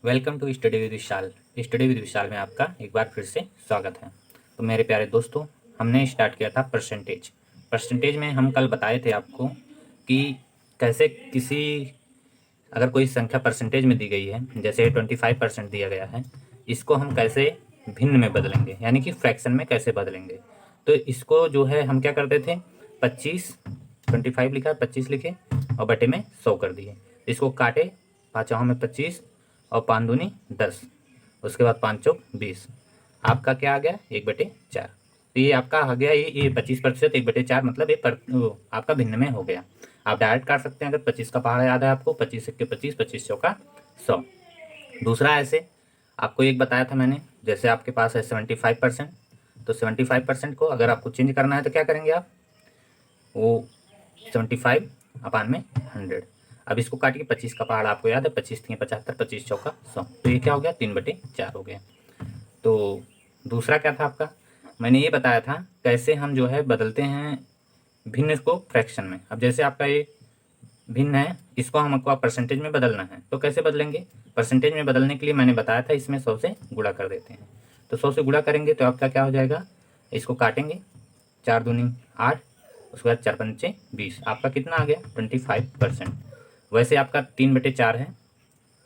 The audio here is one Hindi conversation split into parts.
Welcome to study with Vishal. Study with Vishal में आपका एक बार फिर से स्वागत है। तो मेरे प्यारे दोस्तों, हमने स्टार्ट किया था परसेंटेज में हम कल बताए थे आपको कि कैसे किसी अगर कोई संख्या परसेंटेज में दी गई है, जैसे 25% दिया गया है, इसको हम कैसे भिन्न में बदलेंगे, यानी कि फ्रैक्शन में कैसे बदलेंगे। तो इसको जो है हम क्या करते थे, 25 लिखा, 25 लिखे और बटे में 100 कर दिए। इसको काटे, 5 में 25 और 5 दूनी 10, उसके बाद 5 चौक 20, आपका क्या आ गया 1/4। तो ये आपका आ गया ये 25%, 1/4 मतलब ये आपका भिन्न में हो गया। आप डायरेक्ट काट सकते हैं, अगर 25 का पहाड़ा याद है आपको, 25 1 25, 25 चौका 100। दूसरा ऐसे आपको एक बताया था मैंने, जैसे आपके पास है 75%, तो 75% को अगर आपको चेंज करना है तो क्या करेंगे आप, वो 75/100। अब इसको काटिए, 25 का पहाड़ आपको याद है, 25 3 75, 25 चौका 100, तो ये क्या हो गया 3/4 हो गया। तो दूसरा क्या था आपका, मैंने ये बताया था कैसे हम जो है बदलते हैं भिन्न को फ्रैक्शन में। अब जैसे आपका ये भिन्न है, इसको हमको परसेंटेज में बदलना है, तो कैसे बदलेंगे। परसेंटेज में बदलने के लिए मैंने बताया था इसमें 100 से गुणा कर देते हैं। तो 100 से गुणा करेंगे तो आपका क्या हो जाएगा, इसको काटेंगे, 4 दूनी 8, उसके बाद 4 पंचे 20, आपका कितना आ गया 25%। वैसे आपका 3/4 है,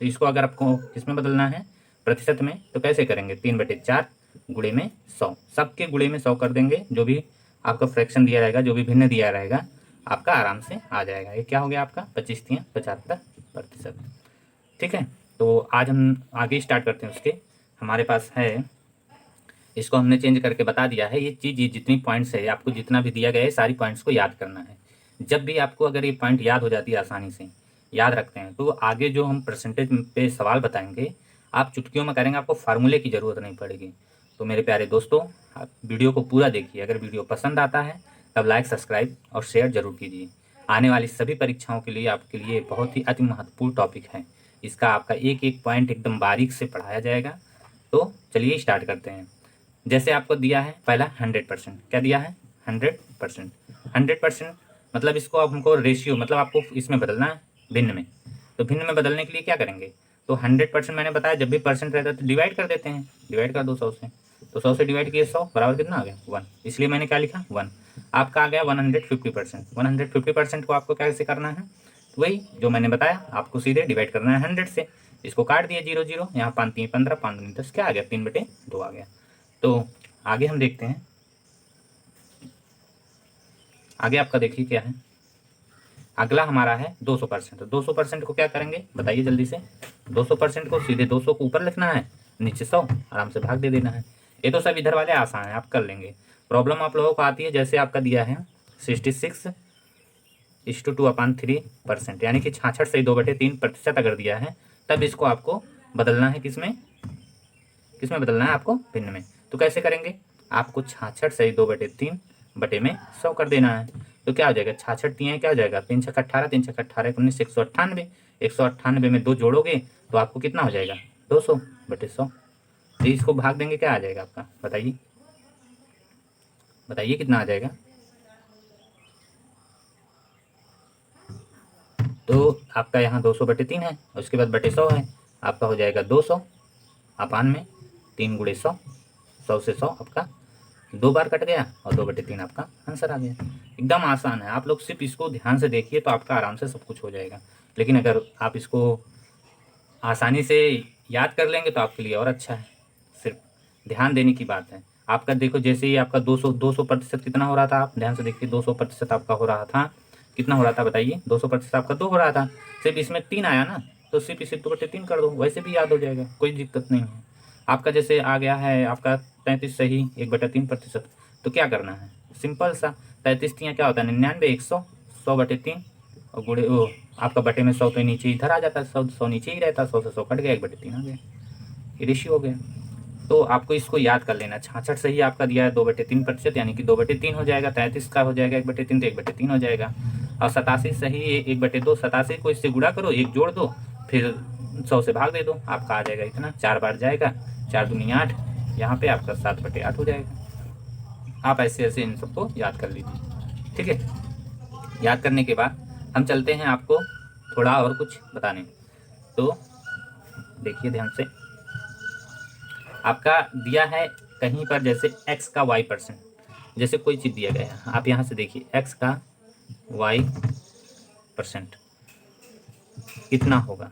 तो इसको अगर आपको किसमें बदलना है, प्रतिशत में, तो कैसे करेंगे, 3/4 गुणे में 100, सबके गुणे में 100 कर देंगे। जो भी आपका फ्रैक्शन दिया रहेगा, जो भी भिन्न दिया रहेगा, आपका आराम से आ जाएगा। ये क्या हो गया आपका 25 3 75%। ठीक है, तो आज हम आगे स्टार्ट करते हैं। उसके हमारे पास है, इसको हमने चेंज करके बता दिया है। ये चीज़, ये जितनी पॉइंट्स है, आपको जितना भी दिया गया है सारी पॉइंट्स को याद करना है। जब भी आपको अगर ये पॉइंट याद हो जाती है, आसानी से याद रखते हैं, तो आगे जो हम परसेंटेज पे सवाल बताएंगे आप चुटकियों में करेंगे, आपको फार्मूले की ज़रूरत नहीं पड़ेगी। तो मेरे प्यारे दोस्तों, आप वीडियो को पूरा देखिए। अगर वीडियो पसंद आता है तब लाइक, सब्सक्राइब और शेयर जरूर कीजिए। आने वाली सभी परीक्षाओं के लिए आपके लिए बहुत ही अति महत्वपूर्ण टॉपिक है। इसका आपका एक एक पॉइंट एकदम बारीक से पढ़ाया जाएगा। तो चलिए स्टार्ट करते हैं। जैसे आपको दिया है पहला 100%, क्या दिया है 100%। 100% मतलब इसको अब हमको रेशियो, मतलब आपको इसमें बदलना है भिन्न में। तो भिन्न में बदलने के लिए क्या करेंगे, तो 100% मैंने बताया जब भी परसेंट रहता है तो डिवाइड कर देते हैं, डिवाइड कर दो 100 से। तो 100 से डिवाइड किए 100 बराबर कितना आ गया 1, इसलिए मैंने क्या लिखा 1। आपका आ गया 150%। 150% को आपको कैसे करना है, तो वही जो मैंने बताया, आपको सीधे डिवाइड करना है 100 से। इसको काट दिए 0 0, यहाँ 5 3 15, 5 2 10, क्या आ गया 3/2 आ गया। तो आगे हम देखते हैं, आगे आपका देखिए क्या है। अगला हमारा है 200%। 200% को क्या करेंगे बताइए जल्दी से। 200% को सीधे 200 को ऊपर लिखना है, नीचे 100, आराम से भाग दे देना है। ये तो सब इधर वाले आसान है, आप कर लेंगे। प्रॉब्लम आप लोगों को आती है, जैसे आपका दिया है 66:2/3%, यानी कि 66 से 2/3% अगर दिया है, तब इसको आपको बदलना है किसमें, किसमें बदलना है आपको, भिन्न में। तो कैसे करेंगे, आपको 66 से 2/3 बटे में 100 कर देना है। तो क्या हो जाएगा, 66 दिए क्या हो जाएगा, 3 छक्का 18, 3 छक्का 18 19, 198। 198 में 2 जोड़ोगे तो आपको कितना हो जाएगा 200/100। तो इसको भाग देंगे, क्या आ जाएगा आपका, बताइए बताइए कितना आ जाएगा। तो आपका यहाँ 200/3 है, उसके बाद बटे 100 है, आपका हो जाएगा 200 अपान में 3 गुणे 100, 100 से 100 आपका 2 बार कट गया और 2/3 आपका आंसर आ गया। एकदम आसान है, आप लोग सिर्फ इसको ध्यान से देखिए तो आपका आराम से सब कुछ हो जाएगा। लेकिन अगर आप इसको आसानी से याद कर लेंगे तो आपके लिए और अच्छा है, सिर्फ ध्यान देने की बात है। आपका देखो, जैसे ही आपका 200% कितना हो रहा था, आप ध्यान से देखिए, 200% आपका हो रहा था, कितना हो रहा था बताइए, 200% आपका 2 हो रहा था, सिर्फ इसमें 3 आया ना, तो सिर्फ इसे 2/3 कर दो, वैसे भी याद हो जाएगा, कोई दिक्कत नहीं है। आपका जैसे आ गया है आपका 33 सही 1/3%, तो क्या करना है, सिंपल सा, 33 तियाँ क्या होता है 99, 100, 100/3 और गुड़े वो आपका बटे में 100 तो नीचे इधर आ जाता है, 100 नीचे ही रहता है, 100 से 100 कट गया, 1/3 आ गया, ये रेशियो हो गया। तो आपको इसको याद कर लेना। 66 सही आपका दिया है 2/3%, यानी कि 2/3 हो जाएगा। 33 का हो जाएगा 1/3, तो 1/3 हो जाएगा। और 87 सही 1/2, 87 को इससे गुणा करो, 1 जोड़ दो, फिर 100 से भाग दे दो, आपका आ जाएगा इतना, 4 बार जाएगा, 4 दूनी 8, यहाँ पे आपका 7/8 हो जाएगा। आप ऐसे ऐसे इन सबको याद कर लीजिए, ठीक है। याद करने के बाद हम चलते हैं आपको थोड़ा और कुछ बताने। तो देखिए ध्यान से, आपका दिया है कहीं पर जैसे x का y%, जैसे कोई चीज़ दिया गया है, आप यहाँ से देखिए x का y% कितना होगा,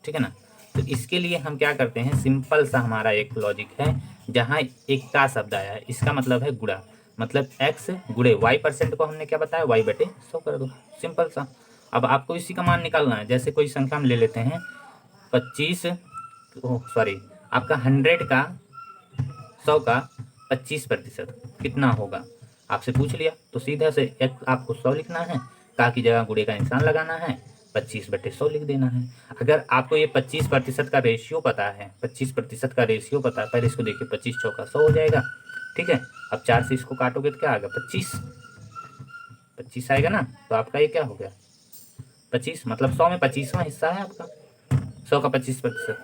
ठीक है ना। तो इसके लिए हम क्या करते हैं, सिंपल सा हमारा एक लॉजिक है, जहाँ एक का शब्द आया है, इसका मतलब है गुणा, मतलब x गुणे y% को हमने क्या बताया, y/100 कर दो, सिंपल सा। अब आपको इसी का मान निकालना है, जैसे कोई संख्या हम ले लेते हैं 25, सॉरी आपका 100 का 100 का 25% कितना होगा, आपसे पूछ लिया, तो सीधा से एक आपको 100 लिखना है, का की जगह गुणे का निशान लगाना है, 25/100 लिख देना है। अगर आपको ये 25% का रेशियो पता है, 25% का रेशियो पता है, पहले इसको देखिए, 25 चौका 100 हो जाएगा, ठीक है। अब 4 से इसको काटोगे तो क्या आएगा, 25 आएगा ना, तो आपका ये क्या हो गया 25, मतलब 100 में 25वां हिस्सा है आपका, 100 का 25%।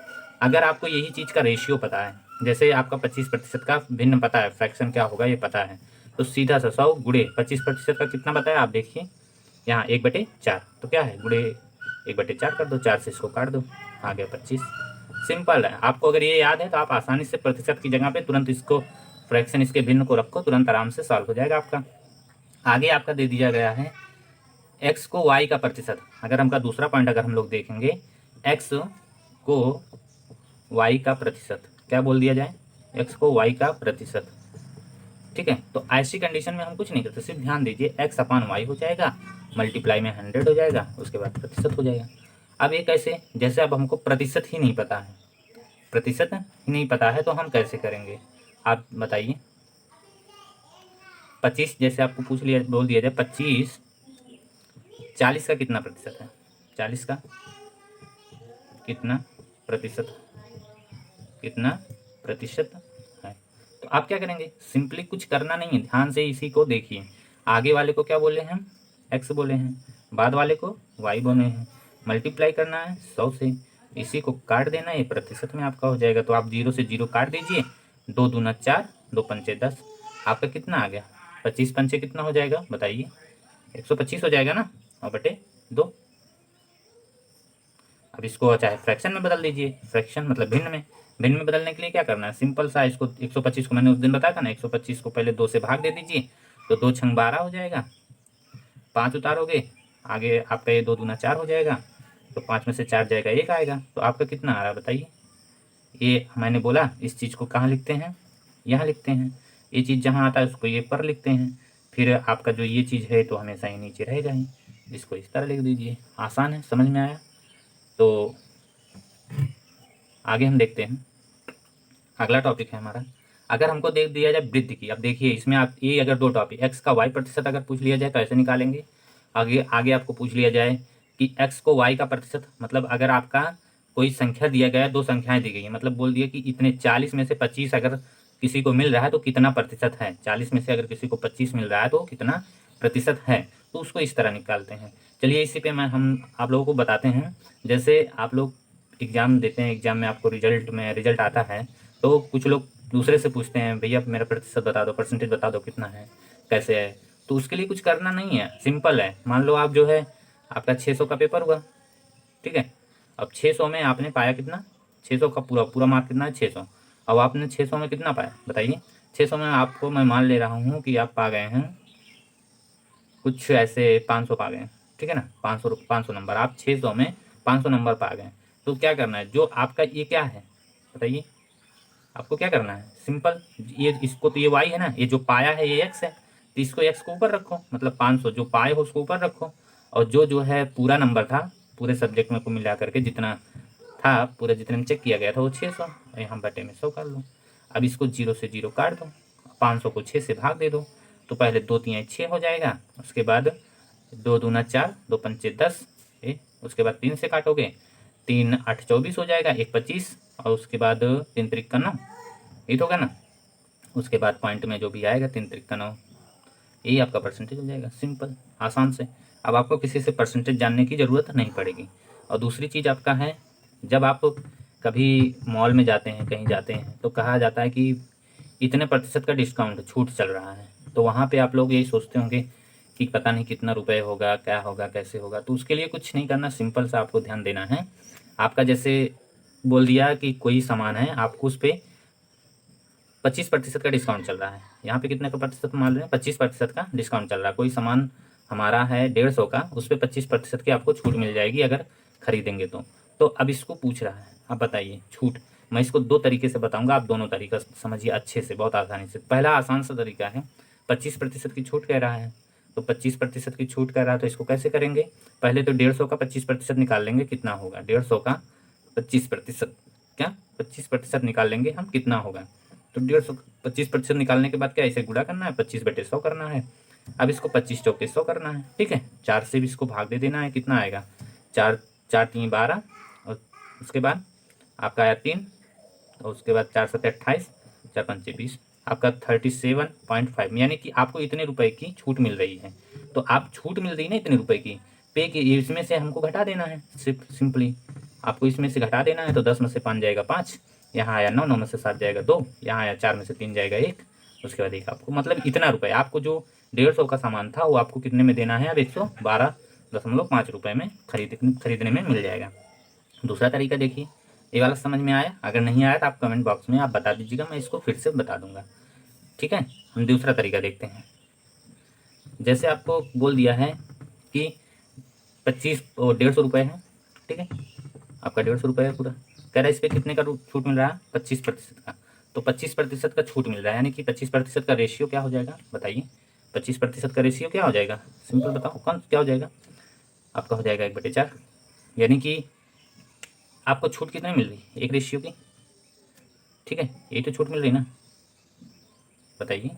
अगर आपको यही चीज़ का रेशियो पता है, जैसे आपका 25% का भिन्न पता है, फ्रैक्शन क्या होगा ये पता है, तो सीधा सा 100 गुणे 25% का कितना बताया आप देखिए, यहाँ 1/4, तो क्या है गुणे 1/4 कर दो, 4 से इसको काट दो, आ गया 25। सिंपल है, आपको अगर ये याद है तो आप आसानी से प्रतिशत की जगह पे तुरंत इसको फ्रैक्शन इसके भिन्न को रखो, तुरंत आराम से सॉल्व हो जाएगा आपका। आगे आपका दे दिया गया है x को y का प्रतिशत, अगर हमका दूसरा पॉइंट अगर हम लोग देखेंगे, x को y का प्रतिशत क्या बोल दिया जाए, x को y का प्रतिशत, ठीक है। तो ऐसी कंडीशन में हम कुछ नहीं करते, सिर्फ ध्यान दीजिए x/y हो जाएगा, मल्टीप्लाई में 100 हो जाएगा, उसके बाद प्रतिशत हो जाएगा। अब ये कैसे, जैसे अब हमको प्रतिशत ही नहीं पता है, प्रतिशत ही नहीं पता है तो हम कैसे करेंगे, आप बताइए। 25 जैसे आपको पूछ लिया, बोल दिया जाए 25, 40 का कितना प्रतिशत है, 40 का कितना प्रतिशत, कितना प्रतिशत है, तो आप क्या करेंगे, सिंपली कुछ करना नहीं है, ध्यान से इसी को देखिए, आगे वाले को क्या बोले हैं, x बोले हैं, बाद वाले को y बोले हैं, मल्टीप्लाई करना है 100 से, इसी को काट देना है, ये प्रतिशत में आपका हो जाएगा। तो आप 0 से 0 काट दीजिए, 2 दूना 4, 2 पंचे 10, आपका कितना आ गया, 25 पंचे कितना हो जाएगा बताइए, 125 हो जाएगा ना, और बटे 2। अब इसको चाहे फ्रैक्शन में बदल दीजिए, फ्रैक्शन मतलब भिन्न में, भिन्न में बदलने के लिए क्या करना है, सिंपल सा, इसको 125 को मैंने उस दिन बताया था ना, 125 को पहले 2 से भाग दे दीजिए, तो 2 छंग 12 हो जाएगा, 5 उतारोगे, आगे आपका ये 2 दूना 4 हो जाएगा, तो 5 में से 4 जाएगा 1 आएगा, तो आपका कितना आ रहा है बताइए। ये मैंने बोला इस चीज़ को कहाँ लिखते हैं, यहाँ लिखते हैं, ये चीज़ जहाँ आता है उसको ये पर लिखते हैं, फिर आपका जो ये चीज़ है तो हमेशा ही नीचे रहेगा ही, इसको इस तरह लिख दीजिए, आसान है, समझ में आया। तो आगे हम देखते हैं, अगला टॉपिक है हमारा, अगर हमको देख दिया जाए वृद्धि की, अब देखिए इसमें आप ये अगर 2 टॉपिक x का y प्रतिशत अगर पूछ लिया जाए तो ऐसे निकालेंगे, आगे आगे आपको पूछ लिया जाए कि x को y का प्रतिशत, मतलब अगर आपका कोई संख्या दिया गया है, 2 संख्याएं दी गई हैं, मतलब बोल दिया कि इतने 40 में से 25 अगर किसी को मिल रहा है तो कितना प्रतिशत है, 40 में से अगर किसी को 25 मिल रहा है तो कितना प्रतिशत है, तो उसको इस तरह निकालते हैं। चलिए इसी पे हम आप लोगों को बताते हैं, जैसे आप लोग एग्ज़ाम देते हैं, एग्ज़ाम में आपको रिजल्ट आता है, तो कुछ लोग दूसरे से पूछते हैं भैया मेरा प्रतिशत बता दो, परसेंटेज बता दो कितना है, कैसे है, तो उसके लिए कुछ करना नहीं है, सिंपल है। मान लो आप जो है आपका 600 का पेपर हुआ, ठीक है, अब 600 में आपने पाया कितना, 600 का पूरा पूरा मार्क कितना है 600, अब आपने 600 में कितना पाया बताइए, 600 में आपको मैं मान ले रहा हूँ कि आप पा गए हैं कुछ ऐसे 500 पा गए, ठीक है ना, 500 नंबर, आप 600 में 500 नंबर पा गए, तो क्या करना है, जो आपका ये क्या है बताइए, आपको क्या करना है, सिंपल, ये इसको तो ये y है ना, ये जो पाया है ये x है, तो इसको x को ऊपर रखो, मतलब 500 जो पाए हो उसको ऊपर रखो, और जो है पूरा नंबर था, पूरे सब्जेक्ट में को मिला करके जितना था, पूरे जितने में चेक किया गया था वो 600, और यहाँ बटे में 100 कर लो। अब इसको 0 से 0 काट दो, 500 को 6 से भाग दे दो, तो पहले 2 3 6 हो जाएगा, उसके बाद 2 दूना 4, 2 पंचे 10, उसके बाद 3 से काटोगे, 3 8 24 हो जाएगा, 1 25, और उसके बाद 3 त्रिक का 9, ये तो होगा ना, उसके बाद पॉइंट में जो भी आएगा 3 त्रिक का 9, यही आपका परसेंटेज हो जाएगा, सिंपल आसान से। अब आपको किसी से परसेंटेज जानने की ज़रूरत नहीं पड़ेगी। और दूसरी चीज़ आपका है, जब आप कभी मॉल में जाते हैं, कहीं जाते हैं, तो कहा जाता है कि इतने प्रतिशत का डिस्काउंट छूट चल रहा है, तो वहाँ पे आप लोग यही सोचते होंगे कि पता नहीं कितना रुपए होगा, क्या होगा, कैसे होगा, तो उसके लिए कुछ नहीं करना, सिंपल सा आपको ध्यान देना है। आपका जैसे बोल दिया कि कोई सामान है, आपको उस पर 25% का डिस्काउंट चल रहा है। यहाँ पे कितने का प्रतिशत मान रहे हैं? 25% का डिस्काउंट चल रहा है। कोई सामान हमारा है 150 का, उस पर 25% की आपको छूट मिल जाएगी अगर खरीदेंगे तो अब इसको पूछ रहा है, अब बताइए छूट। मैं इसको दो तरीके से बताऊंगा, आप दोनों तरीका समझिए अच्छे से, बहुत आसानी से। पहला आसान सा तरीका है, 25% की छूट कह रहा है, तो 25% की छूट कह रहा है तो इसको कैसे करेंगे? पहले तो 150 का 25% निकाल लेंगे, कितना होगा? 150 का 25%, क्या 25% निकाल लेंगे हम, कितना होगा? तो 150 25% निकालने के बाद क्या इसे गुणा करना है, 25/100 करना है। अब इसको 25 चौके 100 करना है, ठीक है। 4 से भी इसको भाग दे देना है, कितना आएगा? 4 4 3 12, और उसके बाद आपका आया 3, और उसके बाद 4 7 28, 4 5 20, आपका 37.5, यानी कि आपको इतने रुपए की छूट मिल रही है। तो आप छूट मिल रही है ना इतने रुपए की, पे की इसमें से हमको घटा देना है, सिर्फ सिंपली आपको इसमें से घटा देना है। तो 10 में से 5 जाएगा 5, यहाँ आया 9, 9 में से 7 जाएगा 2, यहाँ आया 4 में से 3 जाएगा 1, उसके बाद एक आपको मतलब इतना रुपये आपको जो 150 का सामान था वो आपको कितने में देना है? अब 112.5 रुपये में खरीदने में मिल जाएगा। दूसरा तरीका देखिए, ये वाला समझ में आया? अगर नहीं आया तो आप कमेंट बॉक्स में आप बता दीजिएगा, मैं इसको फिर से बता दूंगा, ठीक है। हम दूसरा तरीका देखते हैं। जैसे आपको बोल दिया है कि 150 है, ठीक है, आपका 150 है पूरा, कह रहा है इस पर कितने का छूट मिल रहा है? 25% का। तो 25% का छूट मिल रहा है, यानी कि 25% का रेशियो क्या हो जाएगा बताइए? 25% का रेशियो क्या हो जाएगा? सिंपल बताओ, कौन क्या हो जाएगा? आपका हो जाएगा 1/4, यानी कि आपको छूट कितनी मिल रही है? 1 रेशियो की, ठीक है, यही तो छूट मिल रही ना, बताइए।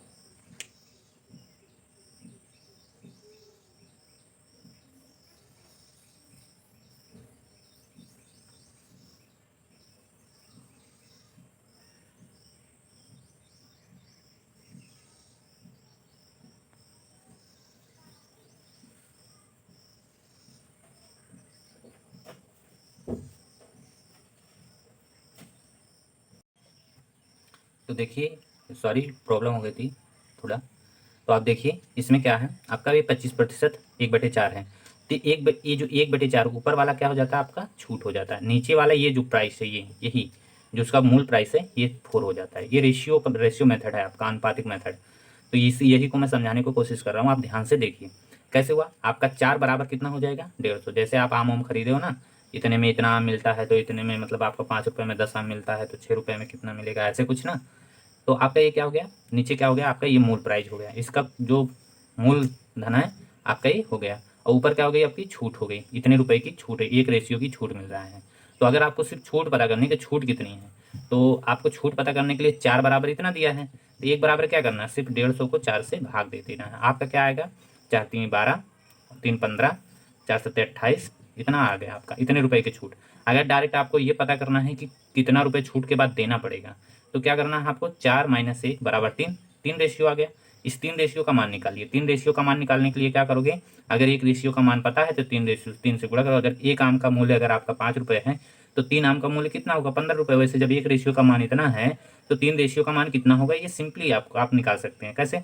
तो देखिए, सॉरी प्रॉब्लम हो गई थी थोड़ा। तो आप देखिए इसमें क्या है, आपका भी 25% 1/4 है। तो ये जो 1/4 ऊपर वाला क्या हो जाता है? आपका छूट हो जाता है। नीचे वाला ये जो प्राइस है, यही जो उसका मूल प्राइस है, ये 4 हो जाता है। ये रेशियो मेथड है आपका, अनुपातिक मेथड। तो यही को मैं समझाने की कोशिश कर रहा हूँ, आप ध्यान से देखिए कैसे हुआ। आपका 4 बराबर कितना हो जाएगा? 150। जैसे आप आम खरीदे हो ना, इतने में इतना आम मिलता है, तो इतने में मतलब आपको 5 रुपये में 10 आम मिलता है, तो 6 रुपये में कितना मिलेगा, ऐसे कुछ ना। तो आपका ये क्या हो गया? नीचे क्या हो गया? आपका ये मूल प्राइस हो गया, इसका जो मूल धन है आपका ये हो गया। और ऊपर क्या हो गई? आपकी छूट हो गई, इतने रुपए की छूट है, 1 रेशियो की छूट मिल रहा है। तो अगर आपको सिर्फ छूट पता करनी है कि छूट कितनी है, तो आपको छूट पता करने के लिए 4 बराबर इतना दिया है, तो 1 बराबर क्या करना है? सिर्फ 150 को 4 से भाग दे देना है। आपका क्या आएगा? 4 3 12, 3 15, 4 7 28, इतना आ गया आपका, इतने रुपए की छूट। अगर डायरेक्ट आपको ये पता करना है कि कितना रुपए छूट के बाद देना पड़ेगा, तो क्या करना है आपको? 4 - 1 बराबर 3, 3 रेशियो आ गया। इस 3 रेशियो का मान निकालिए। 3 रेशियो का मान निकालने के लिए क्या करोगे? अगर 1 रेशियो का मान पता है तो 3 से गुणा करो। अगर एक आम का मूल्य अगर आपका 5 रुपये है, तो 3 आम का मूल्य कितना होगा? 15 रुपये। वैसे जब 1 रेशियो का मान इतना है, तो 3 रेशियो का मान कितना होगा? ये सिंपली आप निकाल सकते हैं। कैसे?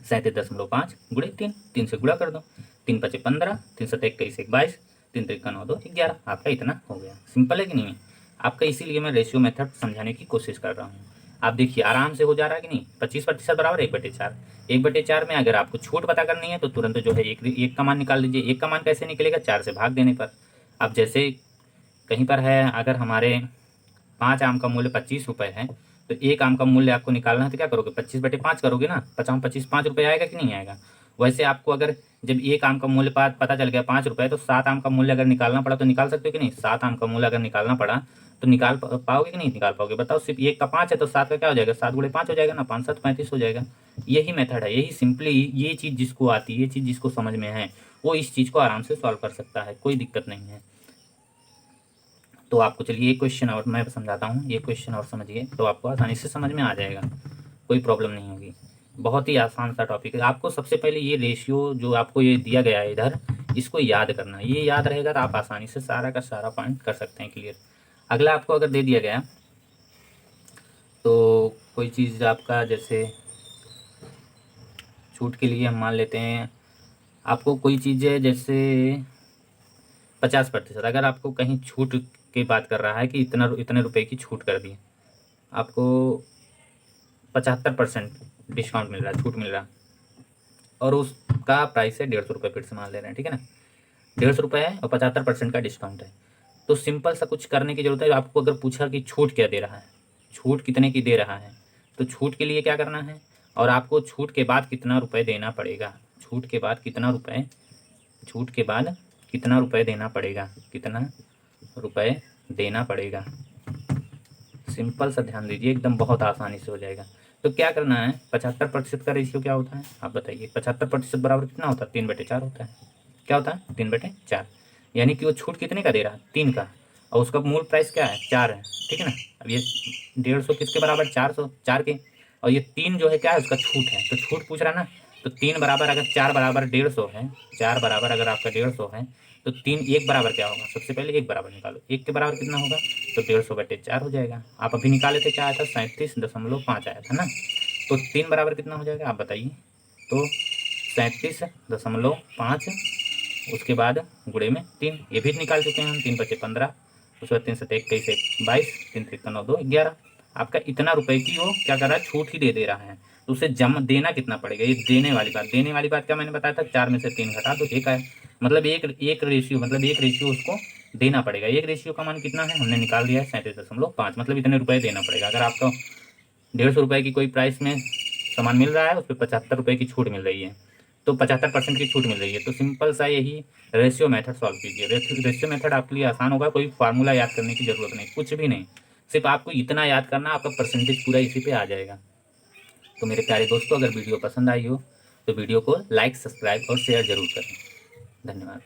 37.5 गुणे 3, 3 से गुणा कर दो। 3 5 15, 3 7 21 1 22, 3 3 9 2 11, आपका इतना हो गया। सिंपल है कि नहीं है आपका? इसीलिए मैं रेशियो मेथड समझाने की कोशिश कर रहा हूँ। आप देखिए आराम से हो जा रहा है कि नहीं? 25% बराबर 1/4। 1/4 में अगर आपको छूट पता करनी है तो तुरंत जो है एक का मान निकाल लीजिए। एक का मान कैसे निकलेगा? 4 से भाग देने पर। अब जैसे कहीं पर है, अगर हमारे 5 आम का मूल्य 25 रुपये है, तो एक आम का मूल्य आपको निकालना है, तो क्या करोगे? 25/5 करोगे ना, 50 5 रुपये आएगा कि नहीं आएगा? वैसे आपको अगर जब एक आम का मूल्य पता चल गया 5 रुपये, तो 7 आम का मूल्य अगर निकालना पड़ा तो निकाल सकते हो कि नहीं? 7 आम का मूल्य अगर निकालना पड़ा तो निकाल पाओगे कि नहीं निकाल पाओगे? बताओ। सिर्फ एक का 5 है तो 7 का क्या हो जाएगा? 7 गुणे 5 हो जाएगा ना, 5 7 35 हो जाएगा। यही मेथड है, यही सिंपली ये चीज़ जिसको आती है, ये चीज़ जिसको समझ में है, वो इस चीज़ को आराम से सॉल्व कर सकता है, कोई दिक्कत नहीं है। तो आपको चलिए एक क्वेश्चन और मैं समझाता हूँ, ये क्वेश्चन और समझिए तो आपको आसानी से समझ में आ जाएगा, कोई प्रॉब्लम नहीं होगी। बहुत ही आसान सा टॉपिक है। आपको सबसे पहले ये रेशियो जो आपको ये दिया गया है इधर, इसको याद करना है। ये याद रहेगा तो आप आसानी से सारा का सारा पॉइंट कर सकते हैं क्लियर। अगला आपको अगर दे दिया गया तो कोई चीज़ आपका, जैसे छूट के लिए हम मान लेते हैं आपको कोई चीज़ है, जैसे 50%। अगर आपको कहीं छूट की बात कर रहा है कि इतने रुपए की छूट कर दी, आपको 75% डिस्काउंट मिल रहा है, छूट मिल रहा है, और उसका प्राइस है 150 रुपये, फिर से मान ले रहे हैं, ठीक है ना। 150 रुपये है और 75% का डिस्काउंट है। तो सिंपल सा कुछ करने की जरूरत है। आपको अगर पूछा कि छूट क्या दे रहा है, छूट कितने की दे रहा है, तो छूट के लिए क्या करना है, और आपको छूट के बाद कितना रुपए देना पड़ेगा, छूट के बाद कितना रुपए, छूट के बाद कितना रुपए देना पड़ेगा, कितना रुपए देना पड़ेगा। सिंपल सा ध्यान दीजिए, एकदम बहुत आसानी से हो जाएगा। तो क्या करना है, 75% का रेशियो क्या होता है आप बताइए। 75% बराबर कितना होता है, 3/4 होता है। क्या होता है, 3/4। यानी कि वो छूट कितने का दे रहा है, 3 का, और उसका मूल प्राइस क्या है, 4 है, ठीक है ना। अब ये 150 किसके बराबर, 400, 4 के, और ये 3 जो है क्या है, उसका छूट है। तो छूट पूछ रहा ना, तो 3 बराबर अगर 4 बराबर 150 है, 4 बराबर अगर आपका 150 है, तो 3 1 बराबर क्या होगा, सबसे पहले 1 बराबर निकालो, 1 के बराबर कितना होगा, तो 150/4 हो जाएगा। आप अभी निकाले थे, क्या आया था, 37.5 आया था ना। तो 3 बराबर कितना हो जाएगा आप बताइए, तो 37.5, उसके बाद गुणे में 3, ये भी निकाल चुके हैं हम, 3×5 = 15, उसके बाद 3×7 = 21, 22, 3×3 = 9, 2 11। आपका इतना रुपए की वो क्या कर रहा है, छूट ही दे रहा है। तो उसे जमा देना कितना पड़ेगा, ये देने वाली बात क्या मैंने बताया था, 4 में से 3 घटा दो, 1 है। मतलब एक रेशियो उसको देना पड़ेगा। एक रेशियो का मान कितना है, हमने निकाल दिया है 37.5, मतलब इतने रुपए देना पड़ेगा। अगर आपका 150 रुपये की कोई प्राइस में सामान मिल रहा है, उस पर 75 रुपये की छूट मिल रही है, तो 75% की छूट मिल रही है। तो सिंपल सा यही रेशियो मेथड सॉल्व कीजिए। रेशियो मेथड आपके लिए आसान होगा, कोई फार्मूला याद करने की जरूरत नहीं, कुछ भी नहीं, सिर्फ आपको इतना याद करना, आपका परसेंटेज पूरा इसी पे आ जाएगा। तो मेरे प्यारे दोस्तों, अगर वीडियो पसंद आई हो तो वीडियो को लाइक, सब्सक्राइब और शेयर जरूर करें। धन्यवाद।